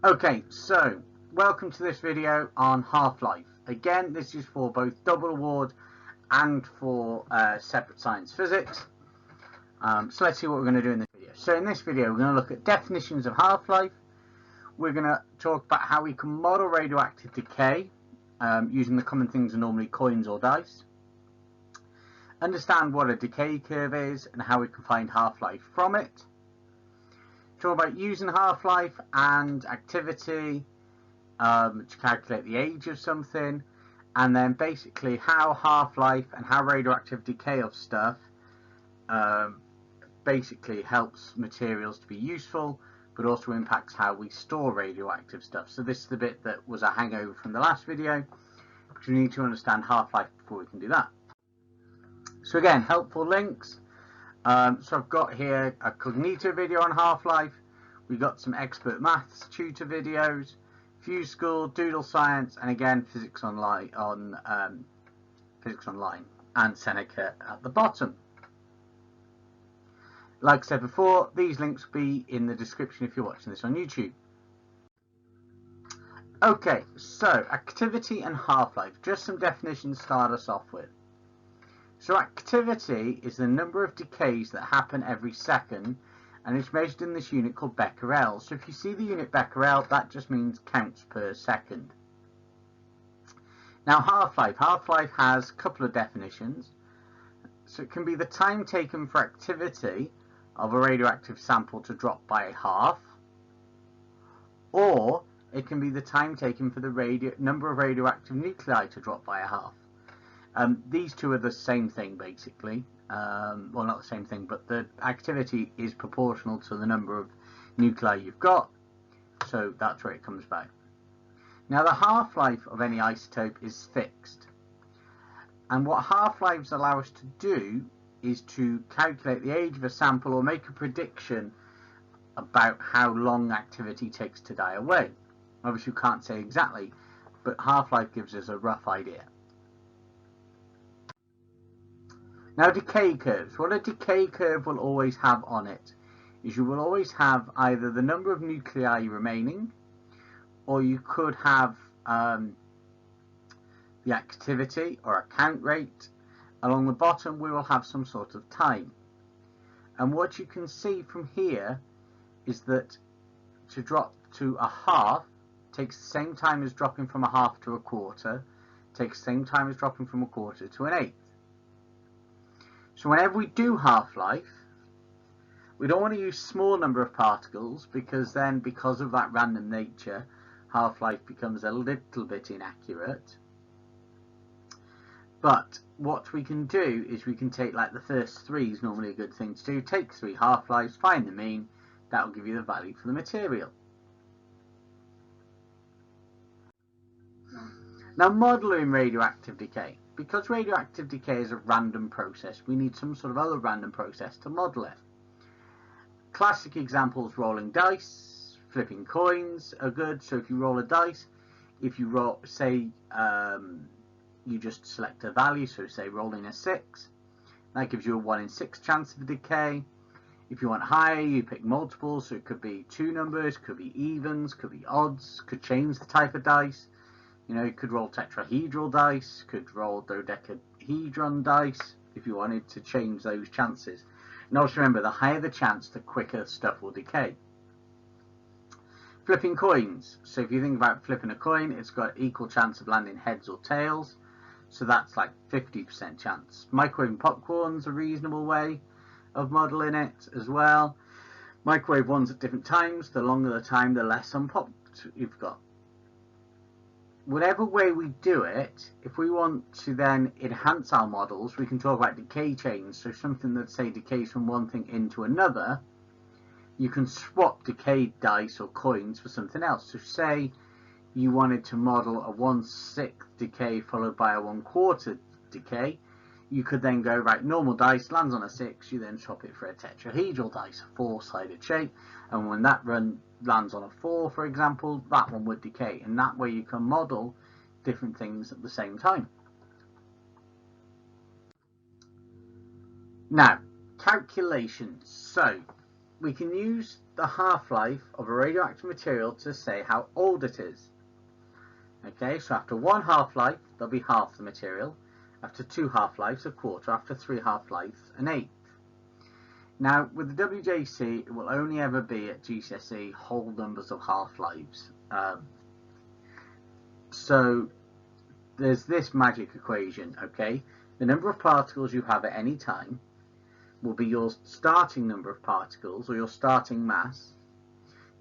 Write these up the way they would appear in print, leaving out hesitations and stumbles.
Okay, so welcome to this video on half-life. Again, this is for both double award and for separate science physics. So let's see what we're going to do in this video. So in this video, we're going to look at definitions of half-life. We're going to talk about how we can model radioactive decay using the common things are normally coins or dice. Understand what a decay curve is and how we can find half-life from it. Talk about using half-life and activity to calculate the age of something, and then basically how half-life and how radioactive decay of stuff basically helps materials to be useful, but also impacts how we store radioactive stuff. So this is the bit that was a hangover from the last video, because we need to understand half-life before we can do that. So again, helpful links. So I've got here a Cognito video on half-life. We've got some expert maths tutor videos, Fuse School, Doodle Science, and again Physics Online and Seneca at the bottom. Like I said before, these links will be in the description if you're watching this on YouTube. Okay, so activity and half-life. Just some definitions to start us off with. So activity is the number of decays that happen every second, and it's measured in this unit called becquerel. So if you see the unit becquerel, that just means counts per second. Now half-life. Half-life has a couple of definitions. So it can be the time taken for activity of a radioactive sample to drop by half, or it can be the time taken for the number of radioactive nuclei to drop by a half. These two are the same thing basically. Well, not the same thing, but the activity is proportional to the number of nuclei you've got, so that's where it comes back. Now the half-life of any isotope is fixed, and what half-lives allow us to do is to calculate the age of a sample or make a prediction about how long activity takes to die away. Obviously you can't say exactly, but half-life gives us a rough idea. Now decay curves. What a decay curve will always have on it is you will always have either the number of nuclei remaining, or you could have the activity or a count rate. Along the bottom we will have some sort of time. And what you can see from here is that to drop to a half takes the same time as dropping from a half to a quarter, takes the same time as dropping from a quarter to an eighth. So whenever we do half-life, we don't want to use small number of particles, because then, because of that random nature, half-life becomes a little bit inaccurate. But what we can do is we can take, like the first three is normally a good thing to do, take 3 half-lives, find the mean, that will give you the value for the material. Now modelling radioactive decay. Because radioactive decay is a random process, we need some sort of other random process to model it. Classic examples: rolling dice, flipping coins are good. So if you roll a dice, if you roll, say you just select a value, so say rolling a 6, that gives you a 1 in 6 chance of a decay. If you want higher, you pick multiples, so it could be 2 numbers, could be evens, could be odds, could change the type of dice. You know, you could roll tetrahedral dice, could roll dodecahedron dice if you wanted to change those chances. And also remember, the higher the chance, the quicker stuff will decay. Flipping coins. So if you think about flipping a coin, it's got equal chance of landing heads or tails. So that's like 50% chance. Microwaving popcorn's a reasonable way of modelling it as well. Microwave ones at different times. The longer the time, the less unpopped you've got. Whatever way we do it, if we want to then enhance our models, we can talk about decay chains. So something that, say, decays from one thing into another, you can swap decayed dice or coins for something else. So say you wanted to model a 1/6 decay followed by a 1/4 decay, you could then go, right, normal dice lands on a 6, you then swap it for a tetrahedral dice, a 4-sided shape, and when that lands on a 4, for example, that one would decay, and that way you can model different things at the same time. Now, calculations. So we can use the half-life of a radioactive material to say how old it is. Okay, so after one half-life, there'll be half the material. After two half-lives, a quarter. After three half-lives, an eighth. Now, with the WJEC, it will only ever be at GCSE whole numbers of half-lives. So there's this magic equation, okay? The number of particles you have at any time will be your starting number of particles, or your starting mass,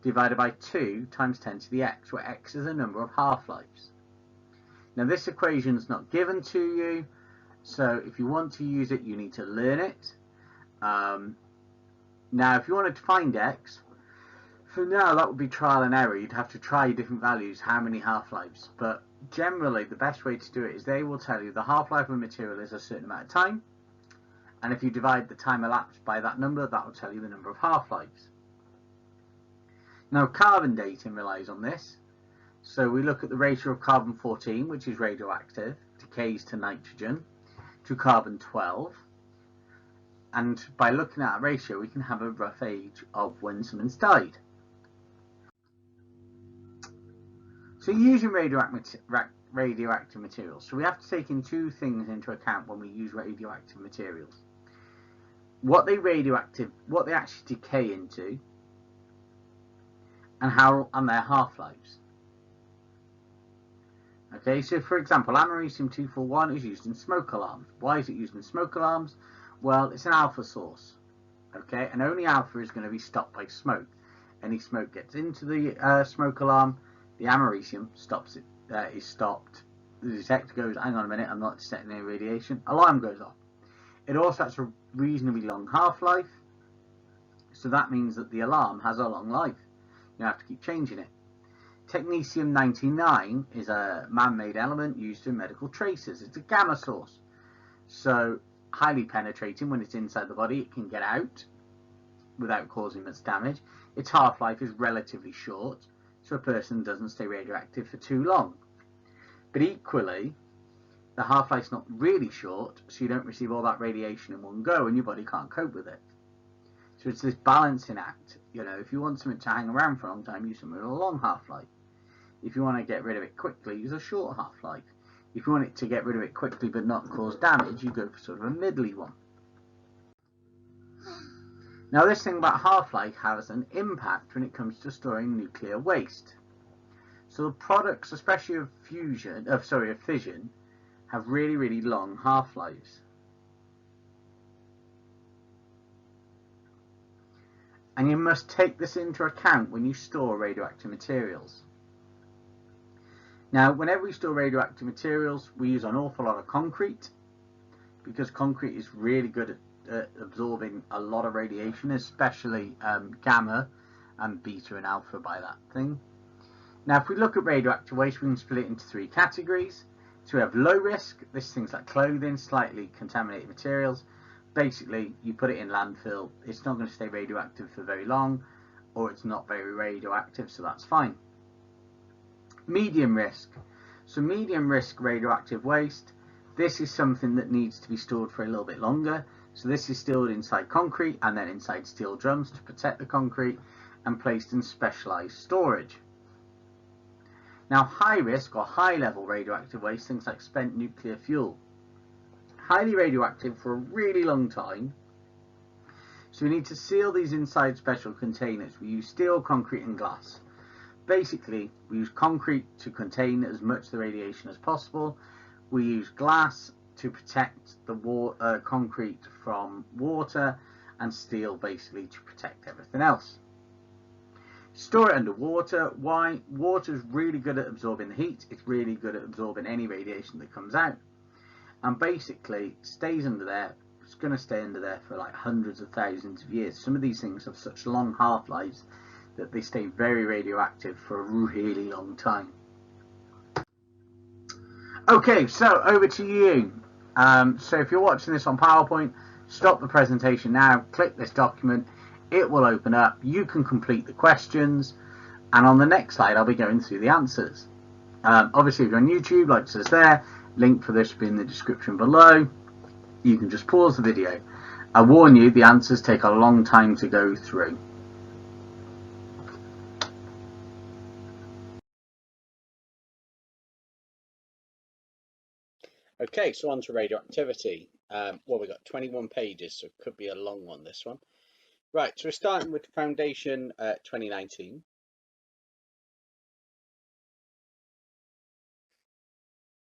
divided by 2 times 10 to the x, where x is the number of half-lives. Now this equation is not given to you, so if you want to use it, you need to learn it. Now if you wanted to find x, for now that would be trial and error. You'd have to try different values, how many half-lives, but generally the best way to do it is they will tell you the half-life of a material is a certain amount of time, and if you divide the time elapsed by that number, that will tell you the number of half-lives. Now carbon dating relies on this, so we look at the ratio of carbon-14, which is radioactive, decays to nitrogen, to carbon-12, and by looking at that ratio we can have a rough age of when someone's died. So using radioactive materials, so we have to take in two things into account when we use radioactive materials. What they actually decay into, and their half-lives. Okay, so for example, americium-241 is used in smoke alarms. Why is it used in smoke alarms? Well, it's an alpha source, okay, and only alpha is going to be stopped by smoke. Any smoke gets into the smoke alarm, the americium stops it, is stopped. The detector goes, hang on a minute, I'm not detecting any radiation. Alarm goes off. It also has a reasonably long half-life, so that means that the alarm has a long life. You have to keep changing it. Technetium-99 is a man-made element used in medical tracers. It's a gamma source, so highly penetrating. When it's inside the body, it can get out without causing much damage. Its half-life is relatively short, so a person doesn't stay radioactive for too long. But equally, the half-life is not really short, so you don't receive all that radiation in one go and your body can't cope with it. So it's this balancing act. You know, if you want something to hang around for a long time, use something with a long half-life. If you want to get rid of it quickly, use a short half-life. If you want it to get rid of it quickly but not cause damage, you go for sort of a middly one. Now this thing about half-life has an impact when it comes to storing nuclear waste. So the products, especially of fission, have really, really long half-lives. And you must take this into account when you store radioactive materials. Now, whenever we store radioactive materials, we use an awful lot of concrete, because concrete is really good at absorbing a lot of radiation, especially gamma and beta and alpha by that thing. Now, if we look at radioactive waste, we can split it into three categories. So we have low risk, this is things like clothing, slightly contaminated materials. Basically, you put it in landfill, it's not going to stay radioactive for very long, or it's not very radioactive, so that's fine. Medium risk. So medium risk radioactive waste, this is something that needs to be stored for a little bit longer. So this is stored inside concrete and then inside steel drums to protect the concrete and placed in specialized storage. Now high risk or high level radioactive waste, things like spent nuclear fuel. Highly radioactive for a really long time, so we need to seal these inside special containers. We use steel, concrete and glass. Basically, we use concrete to contain as much of the radiation as possible. We use glass to protect the concrete from water, and steel basically to protect everything else. Store it under water. Why? Water is really good at absorbing the heat. It's really good at absorbing any radiation that comes out. And basically stays under there. It's going to stay under there for like hundreds of thousands of years. Some of these things have such long half-lives that they stay very radioactive for a really long time. Okay, so over to you. So if you're watching this on PowerPoint, stop the presentation now, click this document, it will open up, you can complete the questions, and on the next slide I'll be going through the answers. Obviously if you're on YouTube, like it says there, link for this will be in the description below. You can just pause the video. I warn you, the answers take a long time to go through. Okay, so on to radioactivity. Well, we've got 21 pages, so it could be a long one, this one. Right, so we're starting with Foundation 2019.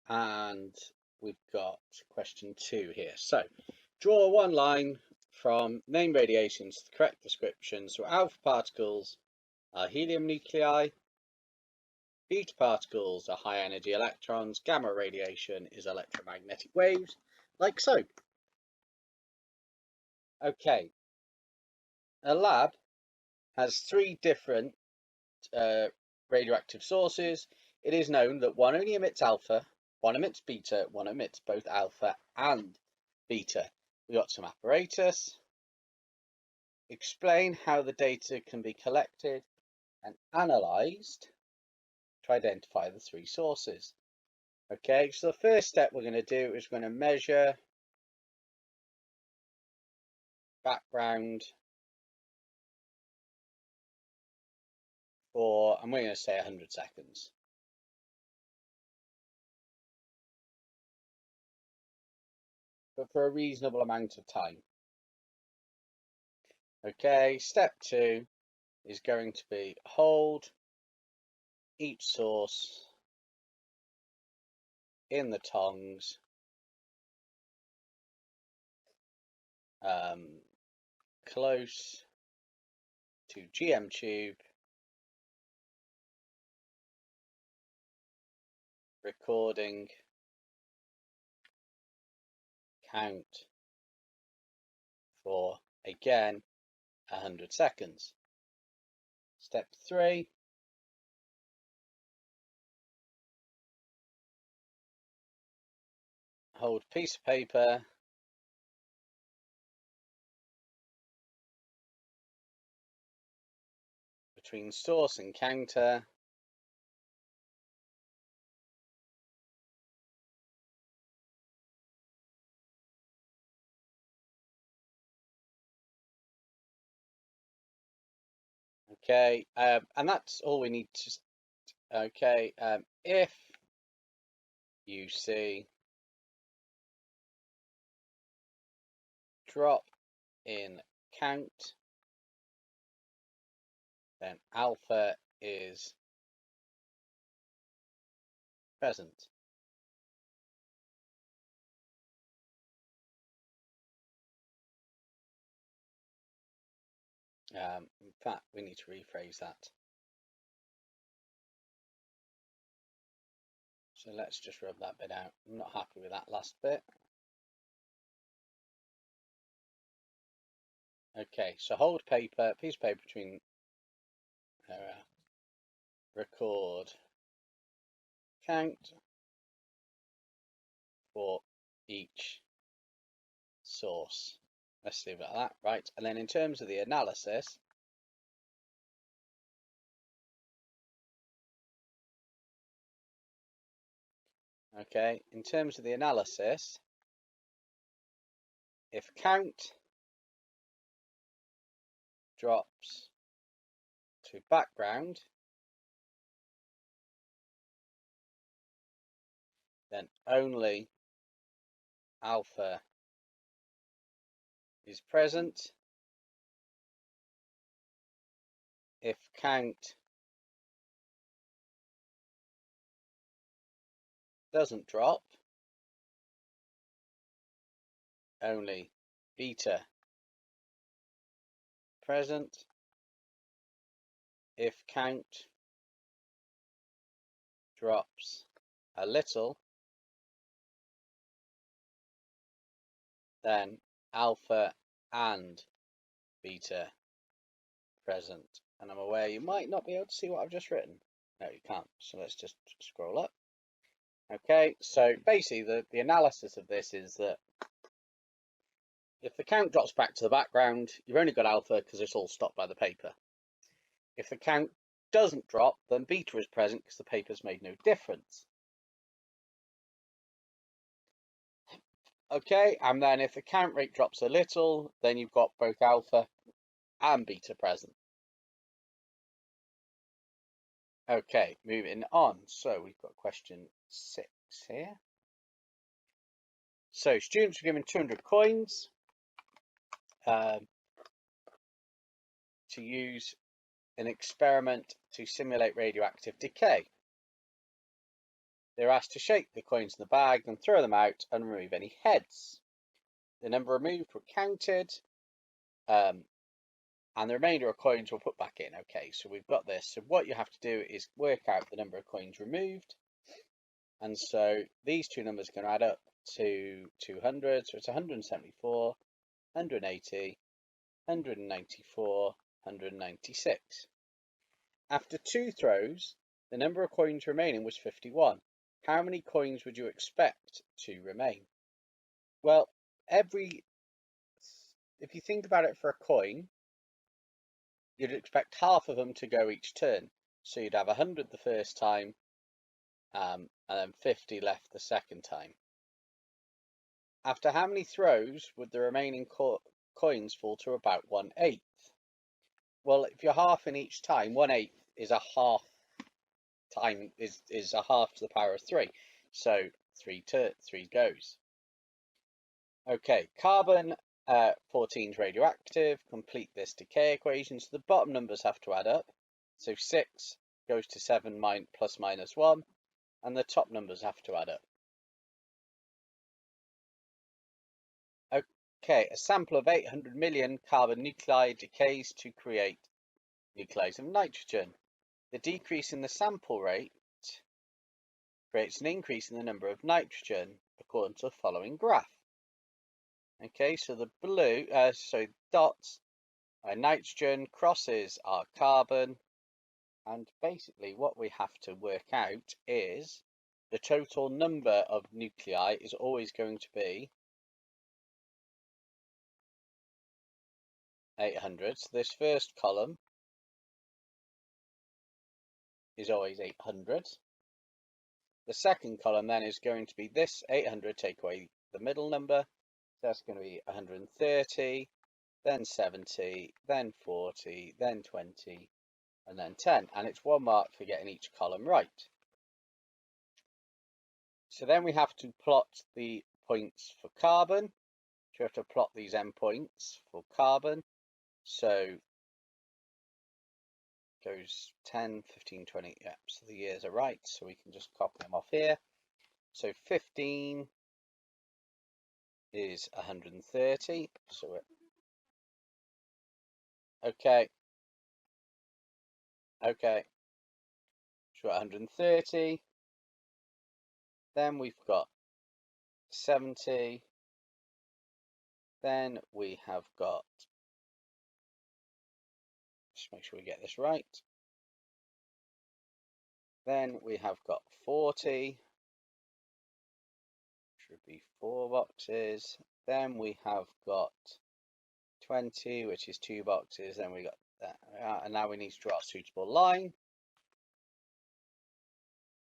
And we've got question 2 here. So, draw one line from named radiations to the correct description. So, alpha particles are helium nuclei, beta particles are high energy electrons, gamma radiation is electromagnetic waves, like so. Okay, a lab has 3 different radioactive sources. It is known that one only emits alpha, one emits beta, one emits both alpha and beta. We got some apparatus. Explain how the data can be collected and analysed to identify the 3 sources. Okay, so the first step we're going to do is we're going to measure background for, I'm going to say 100 seconds. But for a reasonable amount of time. Okay, step 2 is going to be hold each source in the tongs close to GM tube, recording, count for again 100 seconds. Step 3, hold a piece of paper between source and counter okay, and that's all we need to. Okay, if you see drop in count, then alpha is present. In fact, we need to rephrase that. So let's just rub that bit out. I'm not happy with that last bit. Okay, so hold paper, piece of paper between record count for each source. Let's leave it like that, right? And then in terms of the analysis, okay, in terms of the analysis, if count drops to background, then only alpha is present. If count doesn't drop, only beta present. If count drops a little, then alpha and beta present. And I'm aware you might not be able to see what I've just written. No, you can't. So let's just scroll up. Okay, so basically the analysis of this is that if the count drops back to the background, you've only got alpha because it's all stopped by the paper. If the count doesn't drop, then beta is present because the paper's made no difference. Okay, and then if the count rate drops a little, then you've got both alpha and beta present. Okay, moving on. So we've got question 6 here. So students were given 200 coins to use an experiment to simulate radioactive decay. They were asked to shake the coins in the bag, then throw them out and remove any heads. The number removed were counted, and the remainder of coins were put back in. Okay, so we've got this. So what you have to do is work out the number of coins removed. And so these two numbers are going to add up to 200. So it's 174, 180, 194, 196. After 2 throws, the number of coins remaining was 51. How many coins would you expect to remain? Well, if you think about it for a coin, you'd expect half of them to go each turn. So you'd have 100 the first time, and then 50 left the second time. After how many throws would the remaining coins fall to about 1/8? Well, if you're half in each time, 1/8 is a half time is a half to the power of 3. So 3 goes. Okay, carbon 14 is radioactive. Complete this decay equation. So the bottom numbers have to add up. So 6 goes to 7 plus minus 1, and the top numbers have to add up. Okay, a sample of 800 million carbon nuclei decays to create nuclei of nitrogen. The decrease in the sample rate creates an increase in the number of nitrogen according to the following graph. Okay, so the blue, dots are nitrogen, crosses are carbon, and basically what we have to work out is the total number of nuclei is always going to be 800. So this first column is always 800. The second column then is going to be this 800, take away the middle number. That's going to be 130, then 70, then 40, then 20, and then 10. And it's 1 mark for getting each column right. So then we have to plot the points for carbon. So we have to plot these endpoints for carbon. So goes 10, 15, 20. Yeah, so the years are right. So we can just copy them off here. So 15 is 130. So okay. So 130. Then we've got 70. Then we have got, just make sure we get this right. Then we have got 40. Should be 4 boxes. Then we have got 20, which is 2 boxes. Then we got that, and now we need to draw a suitable line.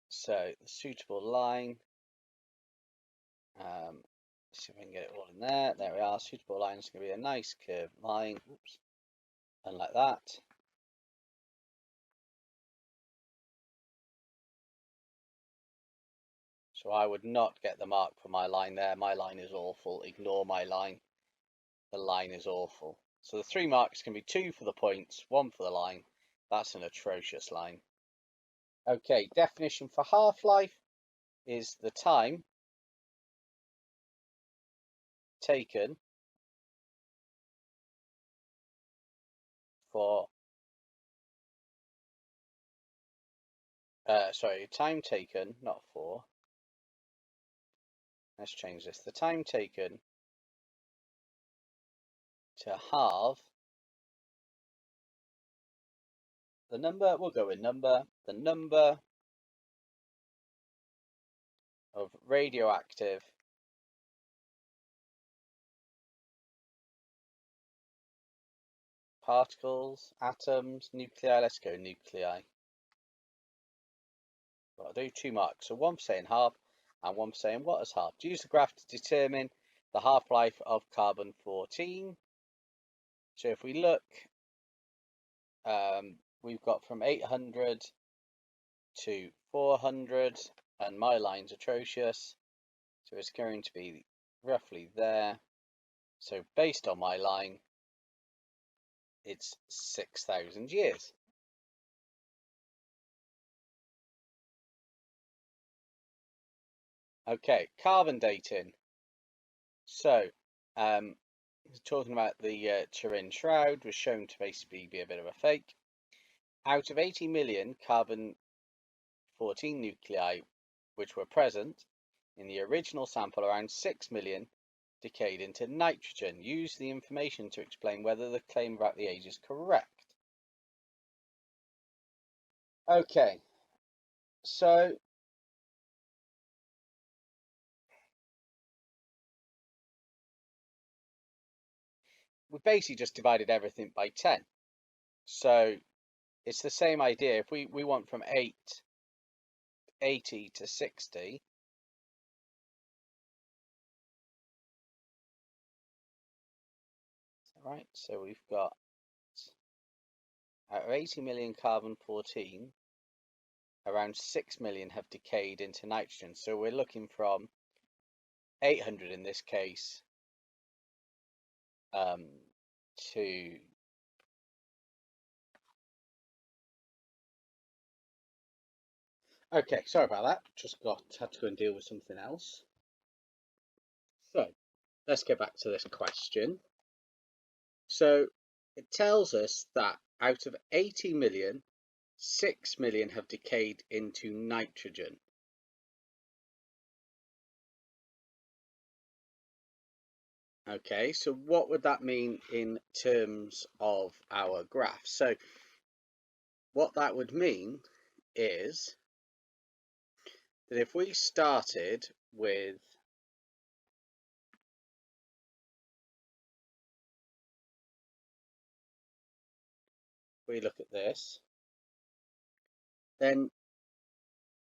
So the suitable line, see if we can get it all in there. There we are. Suitable line is going to be a nice curved line. Oops, and like that. So I would not get the mark for my line there. My line is awful. Ignore my line. The line is awful. So the 3 marks can be 2 for the points, 1 for the line. That's an atrocious line. Okay, definition for half-life is the time taken for time taken, not for. Let's change this. The time taken to halve the number, we'll go with number, the number of radioactive particles, atoms, nuclei. Let's go nuclei. Well, I'll do 2 marks. So 1 for saying half and 1 for saying what is half. Use the graph to determine the half-life of carbon 14. So if we look, we've got from 800 to 400, and my line's atrocious. So it's going to be roughly there. So based on my line, it's 6,000 years. Okay, carbon dating. So, talking about the Turin shroud was shown to basically be a bit of a fake. Out of 80 million carbon-14 nuclei which were present in the original sample, around 6 million decayed into nitrogen. Use the information to explain whether the claim about the age is correct. Okay, so we basically just divided everything by 10. So it's the same idea. If we want from 80 to 60, right? So we've got out of 80 million carbon-14, around 6 million have decayed into nitrogen. So we're looking from 800 in this case to okay, sorry about that. Just had to go and deal with something else. So let's get back to this question. So it tells us that out of 80 million, 6 million have decayed into nitrogen. Okay, so what would that mean in terms of our graph? So what that would mean is that if we started with we look at this, then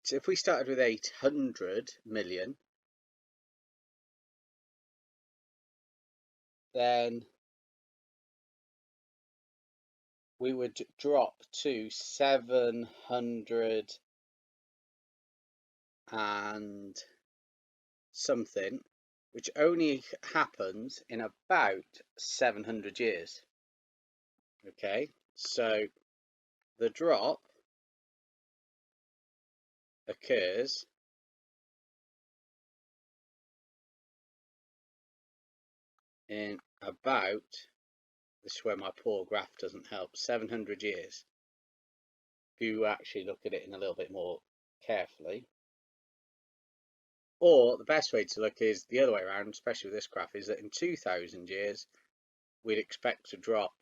so if we started with 800 million, then we would drop to 700 and something, which only happens in about 700 years. Okay, so the drop occurs in about, this is where my poor graph doesn't help, 700 years. If you actually look at it in a little bit more carefully. Or the best way to look is the other way around, especially with this graph, is that in 2,000 years, we'd expect to drop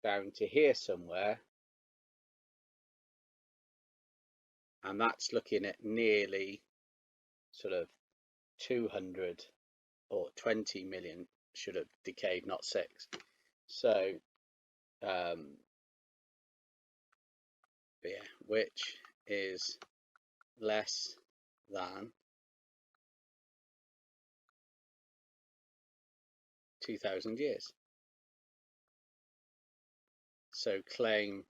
down to here somewhere. And that's looking at nearly sort of 200 or 20 million should have decayed, not 6. So, yeah, which is less than 2,000 years. So claim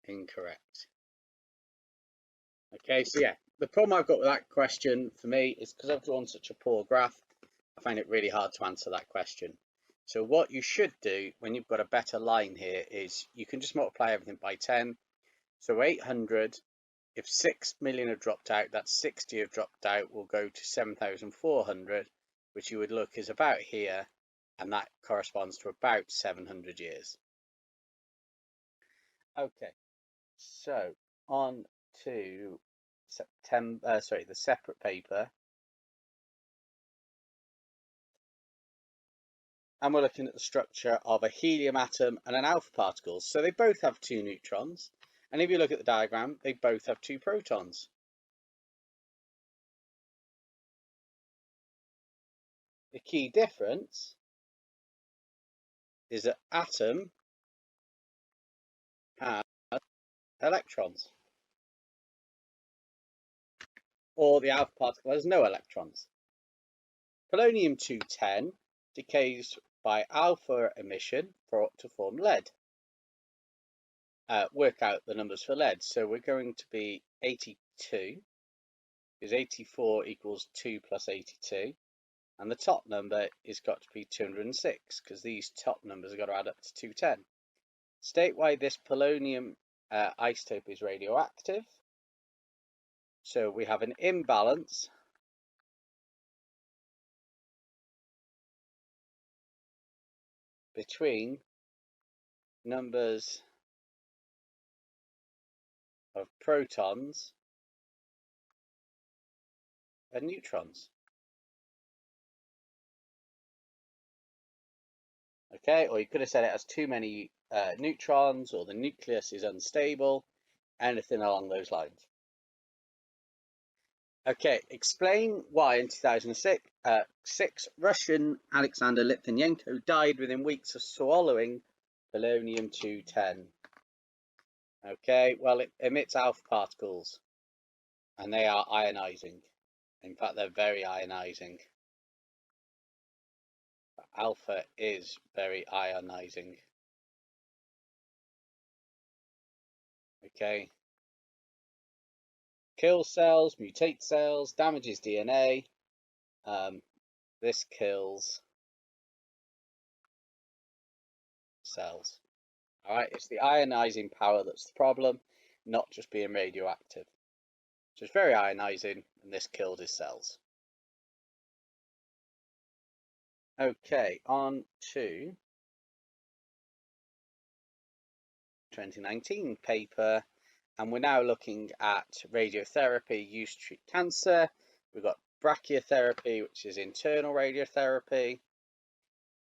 incorrect. Okay, so yeah, the problem I've got with that question for me is because I've drawn such a poor graph, I find it really hard to answer that question. So what you should do when you've got a better line here is you can just multiply everything by 10. So 800, if 6 million have dropped out, that's 60 have dropped out, will go to 7,400, which you would look is about here, and that corresponds to about 700 years. Okay, so on to the separate paper. And we're looking at the structure of a helium atom and an alpha particle. So they both have 2 neutrons. And if you look at the diagram, they both have 2 protons. The key difference is that atom has electrons, or the alpha particle has no electrons. Polonium-210 decays by alpha emission to form lead. Work out the numbers for lead. So we're going to be 82 is 84 equals 2 plus 82. And the top number is got to be 206 because these top numbers have got to add up to 210. State why this polonium isotope is radioactive. So we have an imbalance between numbers of protons and neutrons. Okay, or you could have said it has too many neutrons, or the nucleus is unstable, anything along those lines. Okay, explain why in 2006 Russian Alexander Litvinenko died within weeks of swallowing polonium-210. Okay, well, it emits alpha particles, and they are ionizing. In fact, they're very ionizing. Alpha is very ionizing. Okay. Kills cells, mutates cells, damages DNA. This kills cells. All right, it's the ionizing power that's the problem, not just being radioactive. So it's very ionizing, and this killed his cells. Okay, on to 2019 paper, and we're now looking at radiotherapy used to treat cancer. We've got brachytherapy, which is internal radiotherapy.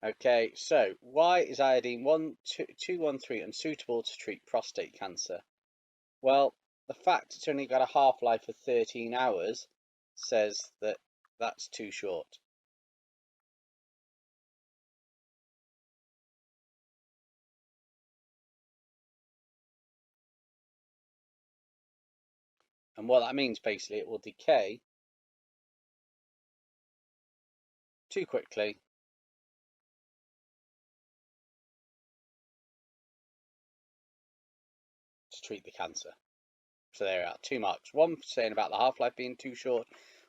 Okay, so why is iodine 213 unsuitable to treat prostate cancer? Well, the fact it's only got a half-life of 13 hours says that that's too short. And what that means, basically, it will decay too quickly to treat the cancer. So there are 2 marks. One for saying about the half-life being too short,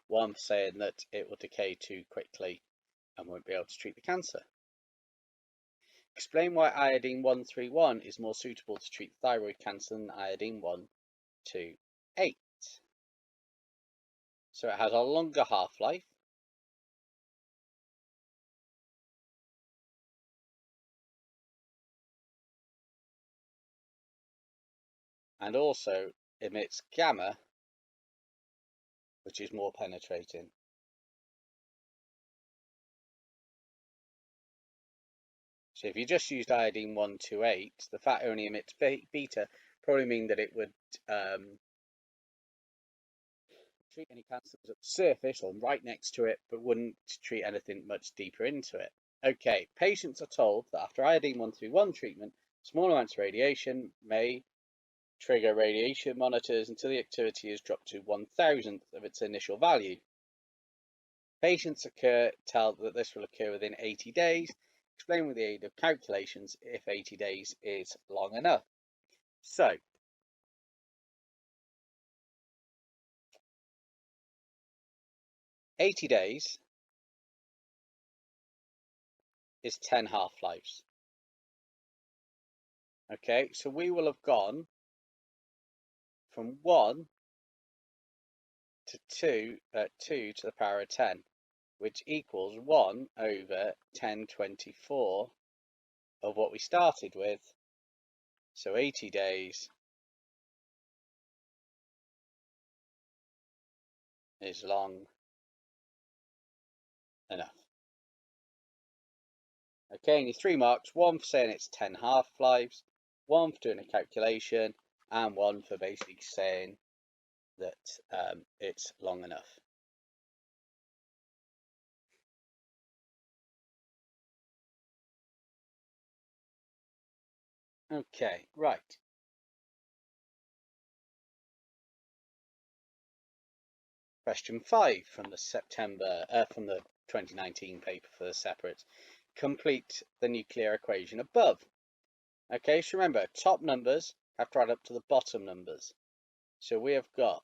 one for saying that it will decay too quickly and won't be able to treat the cancer. Explain why iodine 131 is more suitable to treat thyroid cancer than iodine 128. So it has a longer half-life. And also emits gamma, which is more penetrating. So if you just used iodine 128, the fact only emits beta probably mean that it would treat any cancer that was at the surface or right next to it, but wouldn't treat anything much deeper into it. Okay, patients are told that after iodine 131 treatment, small amounts of radiation may trigger radiation monitors until the activity is dropped to 1,000th of its initial value. Patients tell that this will occur within 80 days. Explain with the aid of calculations if 80 days is long enough. So, "80 days is 10 half-lives." Okay, so we will have gone from 1 to 2 to the power of 10, which equals 1 over 10^24 of what we started with. So 80 days is long enough. Okay, and your 3 marks, 1 for saying it's 10 half-lives, 1 for doing a calculation, and 1 for basically saying that it's long enough. Okay, right. Question 5 from the from the 2019 paper for the separates. Complete the nuclear equation above. Okay, so remember, top numbers have to add up to the bottom numbers. So we have got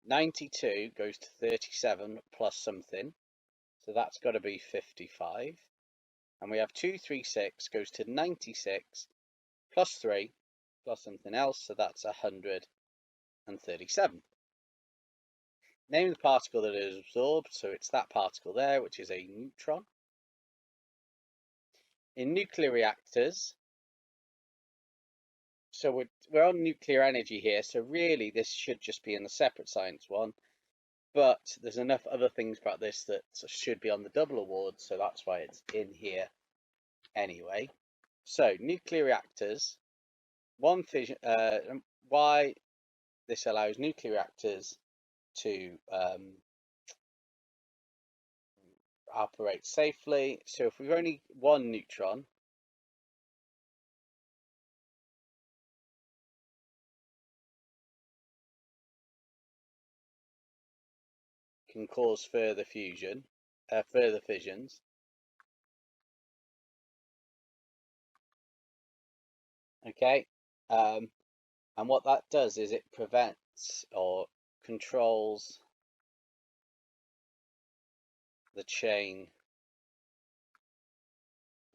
92 goes to 37 plus something, so that's got to be 55. And we have 236 goes to 96 plus 3 plus something else, so that's 137. Name the particle that is absorbed, so it's that particle there, which is a neutron. In nuclear reactors, so we're on nuclear energy here, so really this should just be in the separate science one, but there's enough other things about this that should be on the double award, so that's why it's in here anyway. So nuclear reactors, one fission, why this allows nuclear reactors to operate safely. So if we've only one neutron, can cause further fissions. Okay, and what that does is it prevents or controls the chain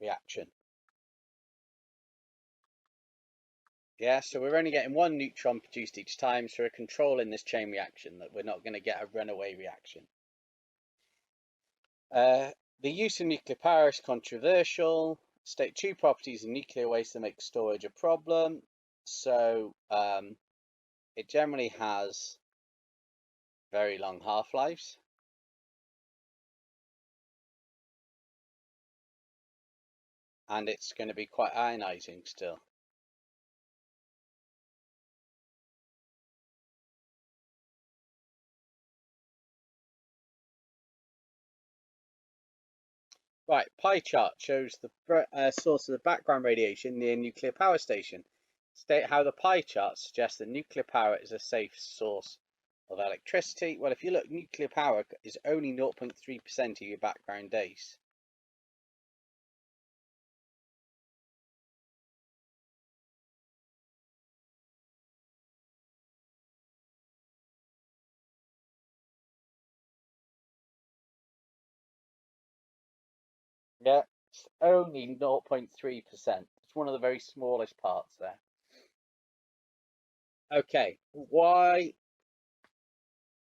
reaction. Yeah, so we're only getting one neutron produced each time, so we're controlling this chain reaction, that we're not going to get a runaway reaction. The use of nuclear power is controversial. State two properties of nuclear waste that make storage a problem. So it generally has very long half-lives. And it's going to be quite ionizing still. Right, pie chart shows the source of the background radiation near nuclear power station. State how the pie chart suggests that nuclear power is a safe source of electricity. Well, if you look, nuclear power is only 0.3% of your background days. Yeah, it's only 0.3%. It's one of the very smallest parts there. Okay, why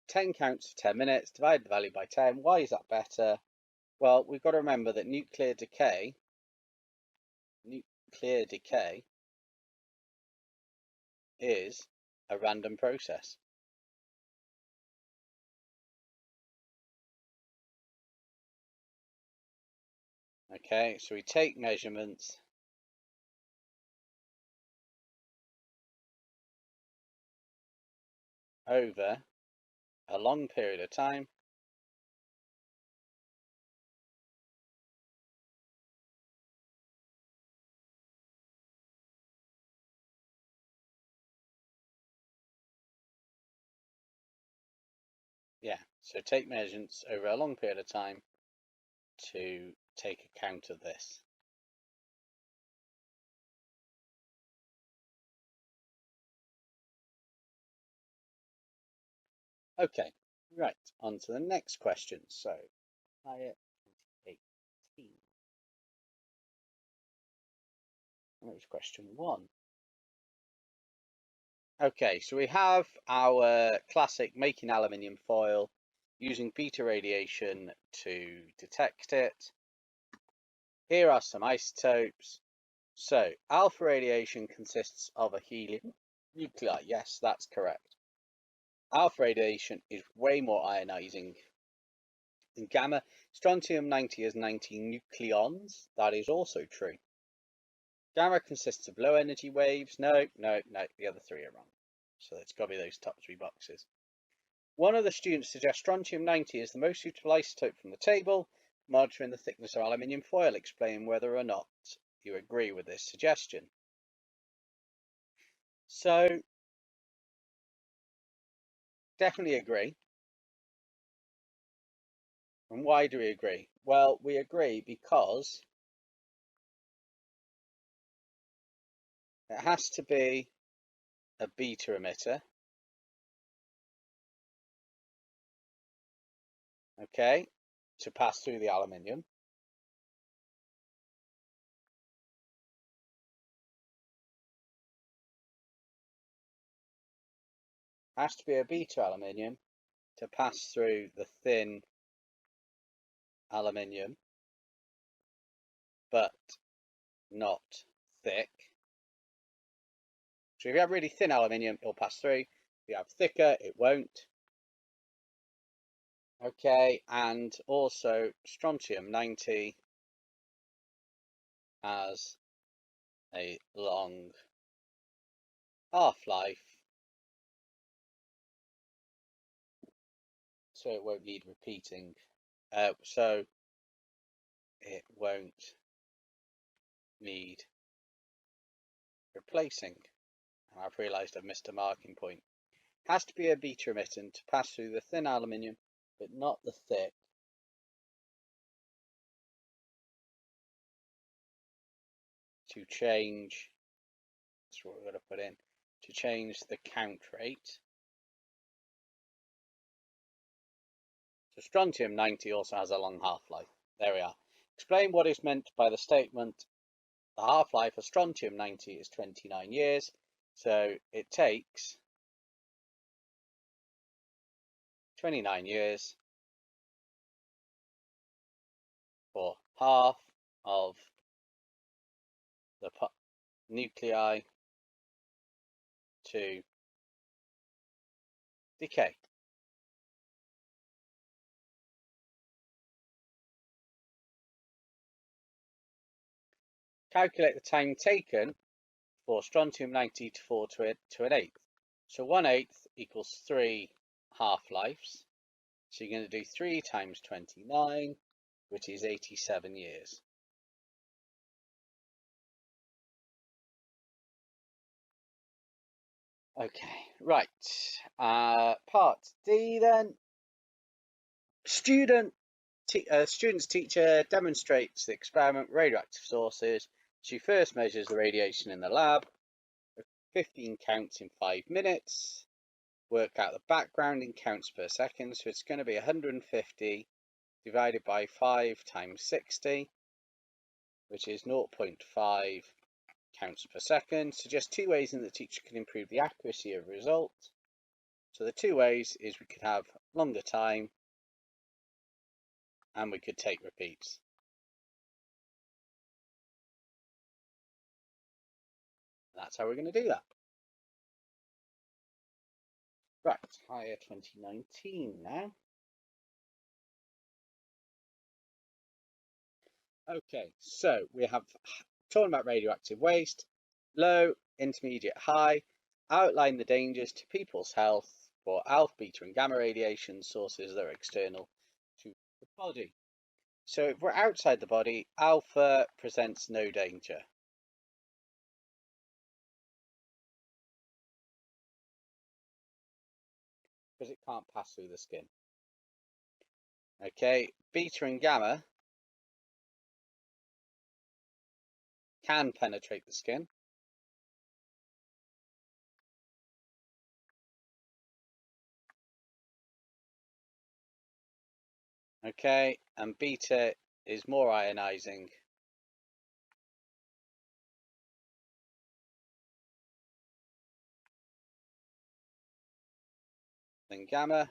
10 counts for 10 minutes, divide the value by 10. Why is that better? Well, we've got to remember that nuclear decay is a random process. Okay, so we take measurements over a long period of time. Yeah, so take measurements over a long period of time to take account of this. Okay, right, on to the next question. So, higher 2018. That was question 1. Okay, so we have our classic making aluminium foil using beta radiation to detect it. Here are some isotopes. So, alpha radiation consists of a helium nuclei. Yes, that's correct. Alpha radiation is way more ionizing than gamma. Strontium-90 has 90 nucleons. That is also true. Gamma consists of low energy waves. No, the other three are wrong. So it's got to be those top 3 boxes. One of the students suggests strontium-90 is the most suitable isotope from the table, monitoring the thickness of aluminium foil. Explain whether or not you agree with this suggestion. So, definitely agree. And why do we agree? Well, we agree because it has to be a beta emitter. okay, to pass through the aluminium. Has to be a beta aluminium to pass through the thin aluminium, but not thick. So if you have really thin aluminium, it'll pass through. If you have thicker, it won't. Okay, and also strontium 90 has a long half-life, so it won't need repeating. So it won't need replacing. And I've realised I've missed a marking point. Has to be a beta emittant to pass through the thin aluminium, but not the thick. To change, that's what we're going to put in, to change the count rate. So strontium 90 also has a long half-life. There we are. Explain what is meant by the statement, the half-life of strontium 90 is 29 years. So it takes 29 years for half of the nuclei to decay. Calculate the time taken for strontium 90 to fall to an eighth. So 1/8 equals 3 half-lives. So you're going to do 3 times 29, which is 87 years. Okay, right. Part D then. Student's teacher demonstrates the experiment with radioactive sources. She first measures the radiation in the lab, 15 counts in 5 minutes. Work out the background in counts per second, so it's going to be 150 divided by 5 times 60, which is 0.5 counts per second. So just 2 ways in the teacher can improve the accuracy of result. So the 2 ways is we could have longer time and we could take repeats. That's how we're going to do that. Right, higher 2019 now. Okay, so we have talking about radioactive waste, low, intermediate, high, outline the dangers to people's health for alpha, beta and gamma radiation sources that are external to the body. So if we're outside the body, alpha presents no danger. Because it can't pass through the skin. Okay, beta and gamma can penetrate the skin. Okay, and beta is more ionizing than gamma,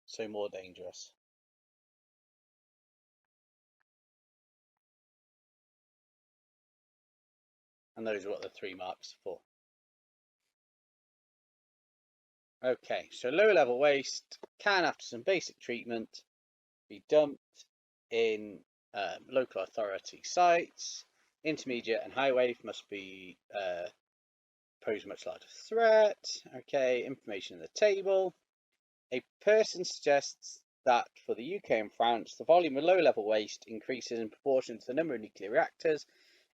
so more dangerous. And those are what the 3 marks are for. Okay, so low level waste can, after some basic treatment, be dumped in local authority sites. Intermediate and high waste must be pose a much larger threat. Okay, information in the table. A person suggests that for the UK and France, the volume of low level waste increases in proportion to the number of nuclear reactors.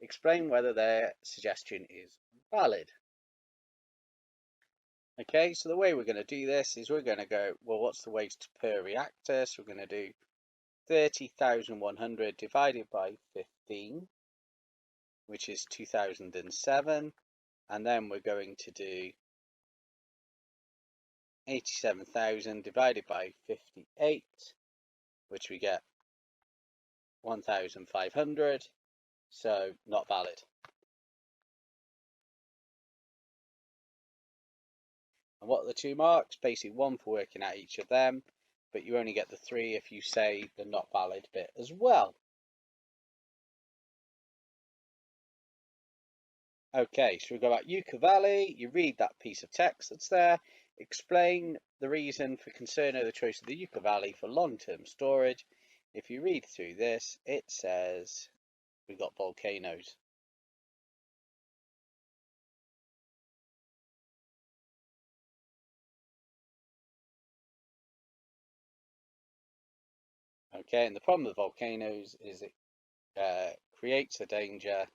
Explain whether their suggestion is valid. Okay, so the way we're going to do this is we're going to go, well, what's the waste per reactor? So we're going to do 30,100 divided by 15, which is 2007. And then we're going to do 87,000 divided by 58, which we get 1,500, so not valid. And what are the 2 marks? Basically 1 for working out each of them, but you only get the 3 if you say the not valid bit as well. Okay, so we go back Yucca Valley, you read that piece of text that's there, explain the reason for concern over the choice of the Yucca Valley for long-term storage. If you read through this, it says we've got volcanoes. Okay, and the problem with volcanoes is it creates a danger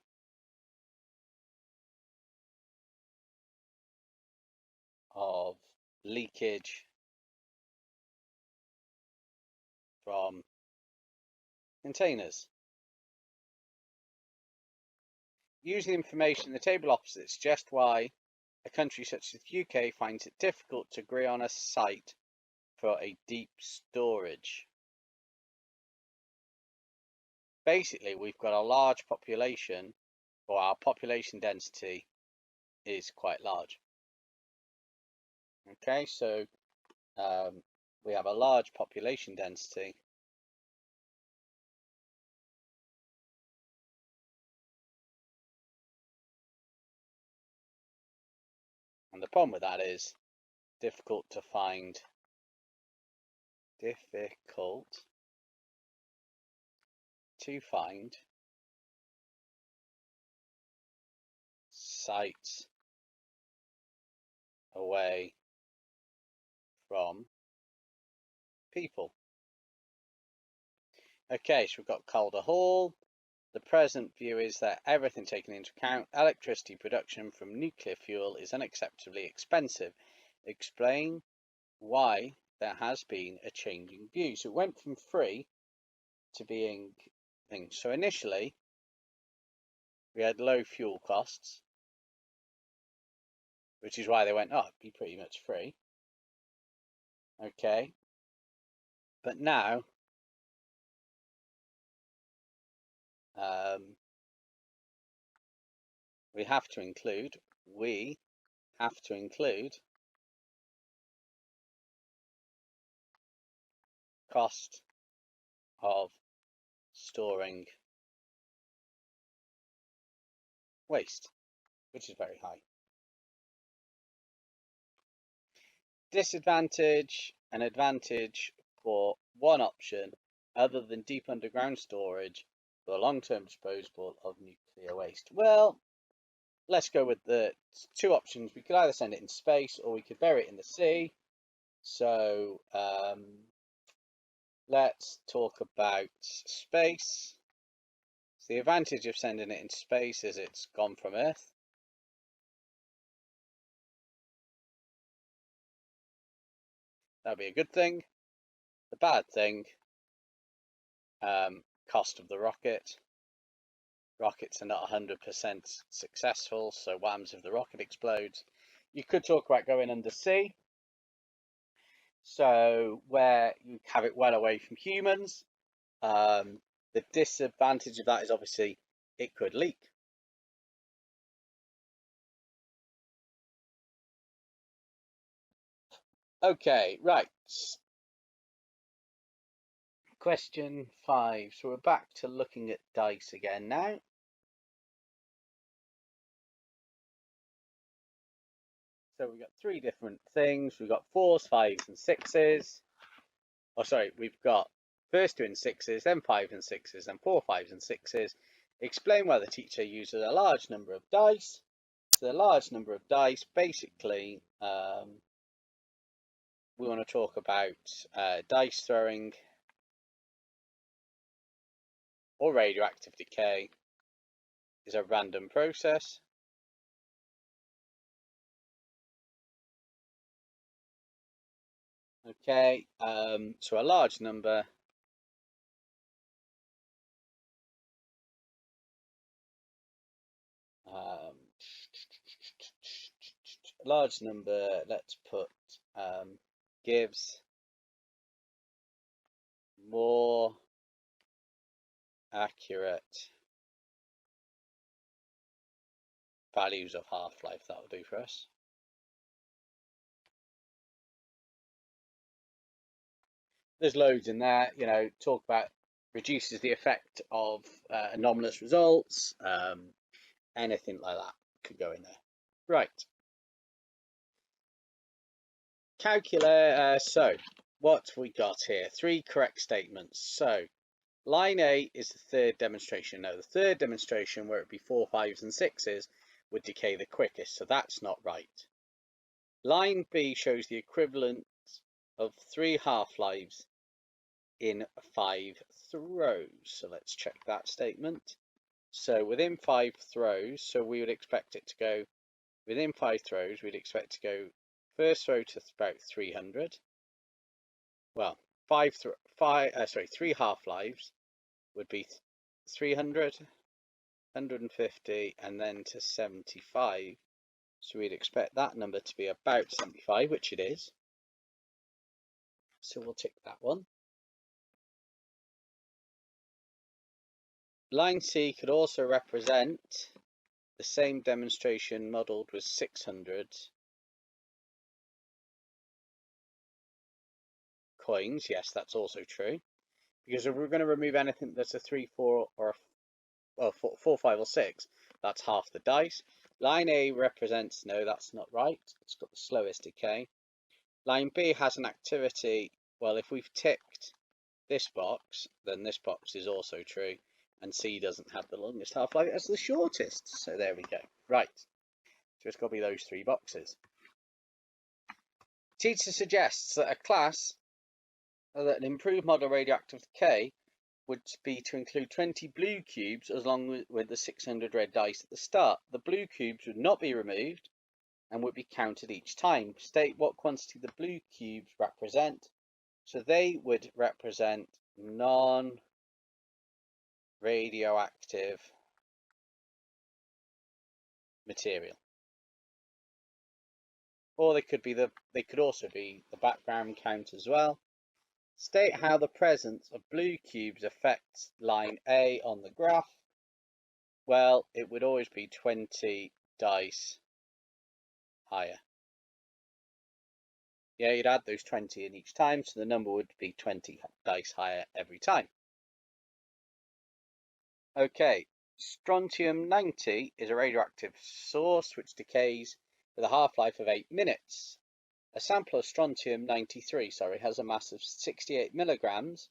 of leakage from containers. Use the information in the table opposite to suggest why a country such as the UK finds it difficult to agree on a site for a deep storage. Basically, we've got a large population, or our population density is quite large. Okay, so we have a large population density. And the problem with that is difficult to find sites away from people. Okay, so we've got Calder Hall. The present view is that everything taken into account, electricity production from nuclear fuel is unacceptably expensive. Explain why there has been a changing view. So it went from free to being things. So initially, we had low fuel costs, which is why they went, oh, it'd be pretty much free. Okay. But now, we have to include cost of storing waste, which is very high. Disadvantage and advantage for one option other than deep underground storage for the long-term disposal of nuclear waste. Well, let's go with the 2 options. We could either send it in space or we could bury it in the sea. So let's talk about space. So the advantage of sending it in space is it's gone from Earth. That'd be a good thing. The bad thing, cost of the rocket. Rockets are not 100% successful, so what happens if the rocket explodes? You could talk about going undersea, so where you have it well away from humans. The disadvantage of that is obviously it could leak. Okay, right. Question 5. So we're back to looking at dice again now. So we've got 3 different things. We've got 4s, 5s, and 6s. Oh, sorry, we've got first 2 and 6s, then 5 and 6s, then 4, 5s, and 6s. Explain why the teacher uses a large number of dice. So the large number of dice, basically, we want to talk about dice throwing or radioactive decay is a random process. Okay, so a large number let's put gives more accurate values of half-life. That will do for us. There's loads in there, you know, talk about reduces the effect of anomalous results, anything like that could go in there. Right. Calculate, so what we got here? 3 correct statements. So line A is the third demonstration. Now the third demonstration, where it would be 4, 5s and 6s, would decay the quickest, so that's not right. Line B shows the equivalent of 3 half-lives in 5 throws. So let's check that statement. So within 5 throws, so we would expect it to go within 5 throws, we'd expect to go first throw to about 300. Well, 3 half-lives would be 300, 150, and then to 75. So we'd expect that number to be about 75, which it is. So we'll tick that one. Line C could also represent the same demonstration modelled with 600 coins. Yes, that's also true. Because if we're going to remove anything that's a 3, 4, or a 4, 5, or 6, that's half the dice. Line A represents, no, that's not right. It's got the slowest decay. Line B has an activity. Well, if we've ticked this box, then this box is also true. And C doesn't have the longest half-life, as the shortest. So there we go. Right. So it's got to be those 3 boxes. Teacher suggests that an improved model of radioactive decay would be to include 20 blue cubes along with the 600 red dice at the start. The blue cubes would not be removed and would be counted each time. State what quantity the blue cubes represent. So they would represent non-radioactive material. Or they could also be the background count as well. State how the presence of blue cubes affects line A on the graph. Well, it would always be 20 dice higher. Yeah, you'd add those 20 in each time, so the number would be 20 dice higher every time. Okay, strontium-90 is a radioactive source which decays with a half-life of 8 minutes. A sample of strontium-93, has a mass of 68 milligrams.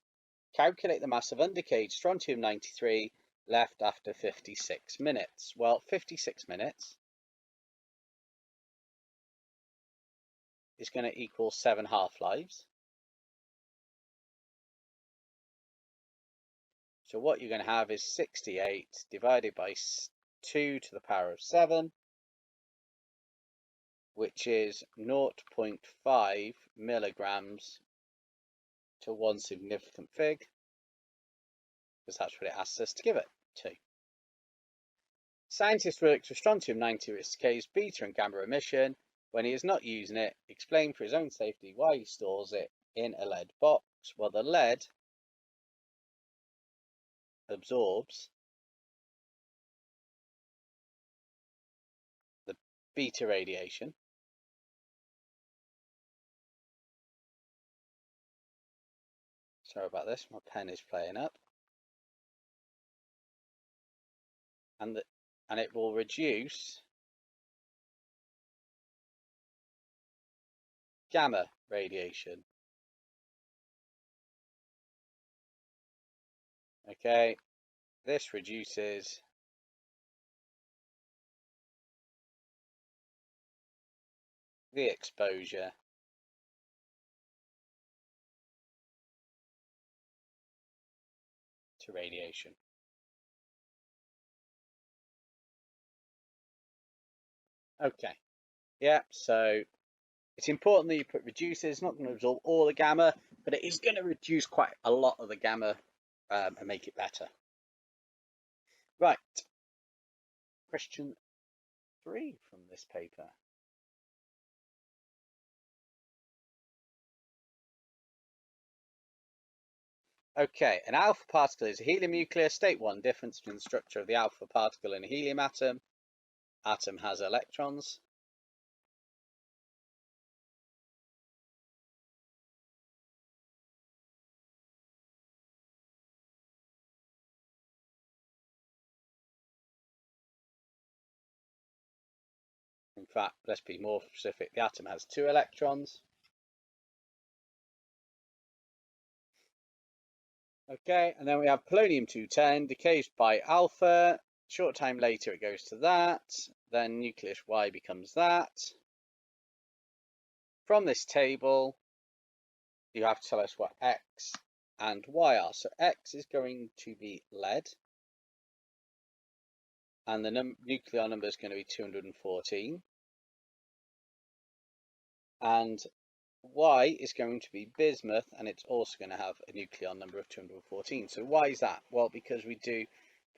Calculate the mass of undecayed strontium-93 left after 56 minutes. Well, 56 minutes is going to equal 7 half-lives. So what you're going to have is 68 divided by 2 to the power of 7, which is 0.5 milligrams to one significant fig, because that's what it asks us to give it to. Scientist works with strontium-90 which decays beta and gamma emission. When he is not using it, explain for his own safety why he stores it in a lead box. Well, the lead absorbs the beta radiation, sorry about this, my pen is playing up, and it will reduce gamma radiation. Okay, this reduces the exposure to radiation. Okay, yeah, so it's important that you put reduces. It's not going to absorb all the gamma, but it is going to reduce quite a lot of the gamma and make it better. Right, question 3 from this paper. Okay, an alpha particle is a helium nucleus. State 1, difference between the structure of the alpha particle and a helium atom. Atom has electrons. In fact, let's be more specific. The atom has 2 electrons. Okay, and then we have polonium-210 decays by alpha. Short time later it goes to that. Then nucleus Y becomes that. From this table, you have to tell us what X and Y are. So X is going to be lead. And the nuclear number is going to be 214. And Y is going to be bismuth, and it's also going to have a nucleon number of 214. So why is that? Well, because we do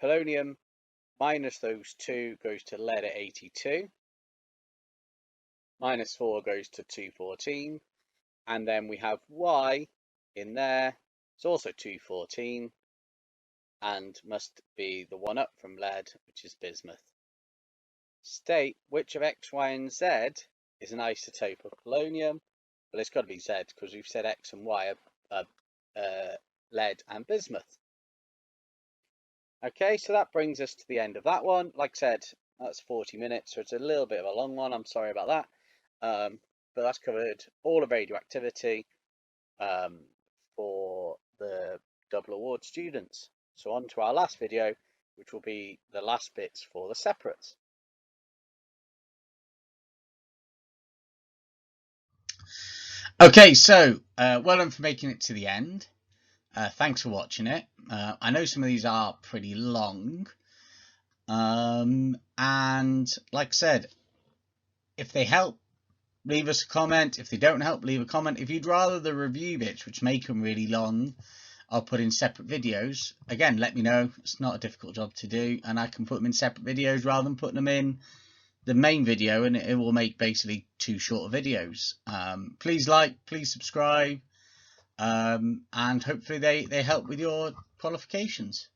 polonium minus those 2 goes to lead at 82. Minus 4 goes to 214. And then we have Y in there. It's also 214. And must be the one up from lead, which is bismuth. State which of X, Y, and Z is an isotope of polonium. Well, it's got to be Z because we've said X and Y are lead and bismuth. Okay, so that brings us to the end of that one. Like I said, that's 40 minutes, so it's a little bit of a long one. I'm sorry about that. But that's covered all of radioactivity for the double award students. So on to our last video, which will be the last bits for the separates. Okay, so well done for making it to the end. Thanks for watching it. I know some of these are pretty long. And like I said, if they help, leave us a comment. If they don't help, leave a comment. If you'd rather the review bits, which make them really long, I'll put in separate videos. Again, let me know. It's not a difficult job to do, and I can put them in separate videos rather than putting them in the main video, and it will make basically 2 shorter videos. Please like, please subscribe, and hopefully they help with your qualifications.